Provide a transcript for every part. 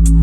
સુરત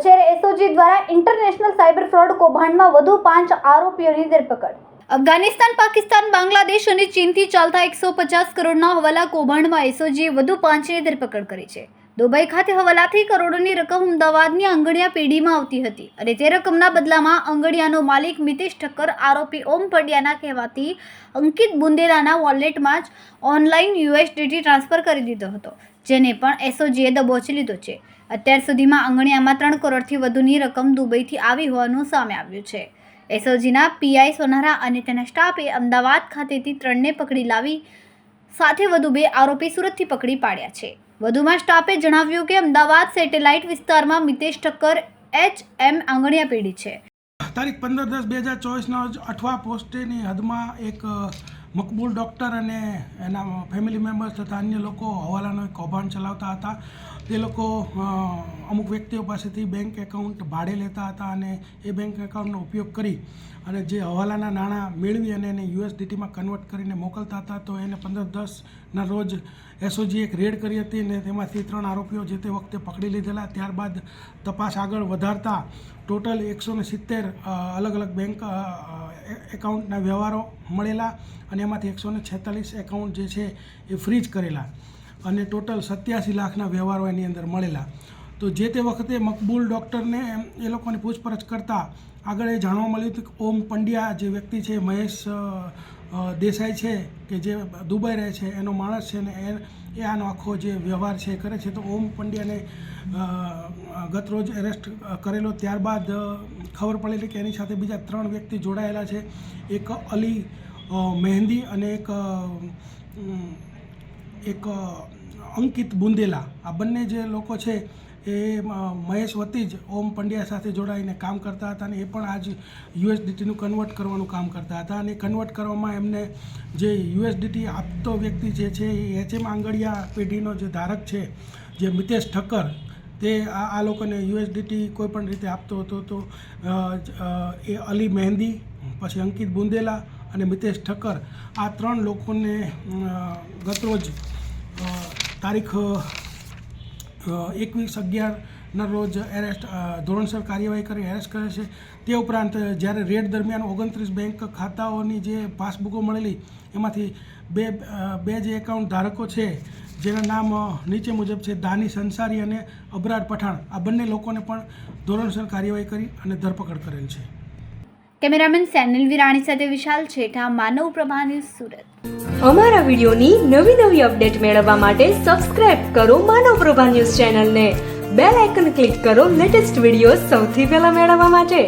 શહેર એસઓજી દ્વારા international cyber fraud કૌભાંડમાં વધુ 5 આરોપીઓની ધરપકડ। અફઘાનિસ્તાન, પાકિસ્તાન, બાંગ્લાદેશ અને ચીનથી ચાલતા 150 કરોડના હવાલા કૌભાંડમાં એસઓજીએ વધુ 5ની ધરપકડ કરી છે। દુબઈ ખાતે હવાલાથી કરોડોની રકમ અમદાવાદની આંગણિયા પેઢીમાં આવતી હતી અને તે રકમના બદલામાં આંગણિયાનો માલિક મિતેશ ઠક્કર આરોપી ઓમ પંડ્યાના કહેવાથી અંકિત બુંદેલાના વોલેટમાં જ ઓનલાઈન યુએસડીટી ટ્રાન્સફર કરી દીધો હતો, જેને પણ એસઓજીએ દબોચી લીધો છે। અત્યાર સુધીમાં આંગણિયામાં 3 કરોડથી વધુની રકમ દુબઈથી આવી હોવાનું સામે આવ્યું છે। એસઓજીના પીઆઈ સોનારા અને તેના સ્ટાફે અમદાવાદ ખાતેથી 3ને પકડી લાવી સાથે વધુ 2 આરોપી સુરતથી પકડી પાડ્યા છે। વધુમાં સ્ટાફે જણાવ્યું કે અમદાવાદ સેટેલાઇટ વિસ્તારમાં મિતેશ ઠક્કર HM આંગણિયા પેઢી છે। તારીખ 15/10/2024ના રોજ અઠવા પોસ્ટેની હદમાં એક મકબૂલ ડૉક્ટર અને એના ફેમિલી મેમ્બર્સ તથા અન્ય લોકો હવાલાનો એક કૌભાંડ ચલાવતા હતા। તે લોકો અમુક વ્યક્તિઓ પાસેથી બેંક એકાઉન્ટ ભાડે લેતા હતા અને એ બેંક એકાઉન્ટનો ઉપયોગ કરી અને જે હવાલાના નાણાં મેળવી અને એને યુએસડીટીમાં કન્વર્ટ કરીને મોકલતા હતા। તો એને 15/10ના રોજ એસઓજી એક રેડ કરી હતી અને તેમાંથી 3 આરોપીઓ જે તે વખતે પકડી લીધેલા। ત્યારબાદ તપાસ આગળ વધારતા ટોટલ 170 અલગ અલગ બેંક એકાઉન્ટના વ્યવહારો મળેલા અને એમાંથી 146 એકાઉન્ટ જે છે એ ફ્રીઝ કરેલા અને ટોટલ 87 લાખના વ્યવહારો એની અંદર મળેલા। તો જે તે વખતે મકબૂલ ડૉક્ટરને એ લોકોની પૂછપરછ કરતાં આગળ એ જાણવા મળ્યું હતું કે ઓમ પંડ્યા જે વ્યક્તિ છે, મહેશ દેસાઈ છે કે જે દુબઈ રહે છે, એનો માણસ છે ને એ આનો આખો જે વ્યવહાર છે કરે છે। તો ઓમ પંડ્યાને ગત રોજ એરેસ્ટ કરેલો। ત્યારબાદ ખબર પડેલી કે એની સાથે બીજા 3 વ્યક્તિ જોડાયેલા છે, એક અલી મહેંદી અને એક અંકિત બુંદેલા। આ બંને જે લોકો છે એ મહેશ વતી જ ઓમ પંડ્યા સાથે જોડાઈને કામ કરતા હતા અને એ પણ આજ યુએસડીટીનું કન્વર્ટ કરવાનું કામ કરતા હતા અને કન્વર્ટ કરવામાં એમને જે યુએસડીટી આપતો વ્યક્તિ જે છે એ HM આંગણિયા પેઢીનો જે ધારક છે જે મિતેશ ઠક્કર, તે આ લોકોને યુએસડીટી કોઈપણ રીતે આપતો હતો। તો એ અલી મહેંદી, પછી અંકિત બુંદેલા અને મિતેશ ઠક્કર, આ 3 લોકોને ગતરોજ તારીખ 21/11ના રોજ ધોરણસર કાર્યવાહી કરી એરેસ્ટ કરે છે। તે ઉપરાંત જ્યારે રેડ દરમિયાન 29 બેંક ખાતાઓની જે પાસબુકો મળેલી એમાંથી બે જે એકાઉન્ટ ધારકો છે જેના નામ નીચે મુજબ છે, દાની સંસારી અને અબરાર પઠાણ, આ બંને લોકોને પણ ધોરણસર કાર્યવાહી કરી અને ધરપકડ કરેલ છે। કેમેરામેન સેનિલ વિરાણી સાથે વિશાલ છેઠા, માનવ પ્રભા ન્યૂઝ, સુરત। અમારા વિડીયોની નવી અપડેટ મેળવવા માટે સબસ્ક્રાઇબ કરો માનવ પ્રભા ન્યૂઝ ચેનલને, બેલ આઇકન ક્લિક કરો લેટેસ્ટ વિડીયો સૌથી પહેલા મેળવવા માટે।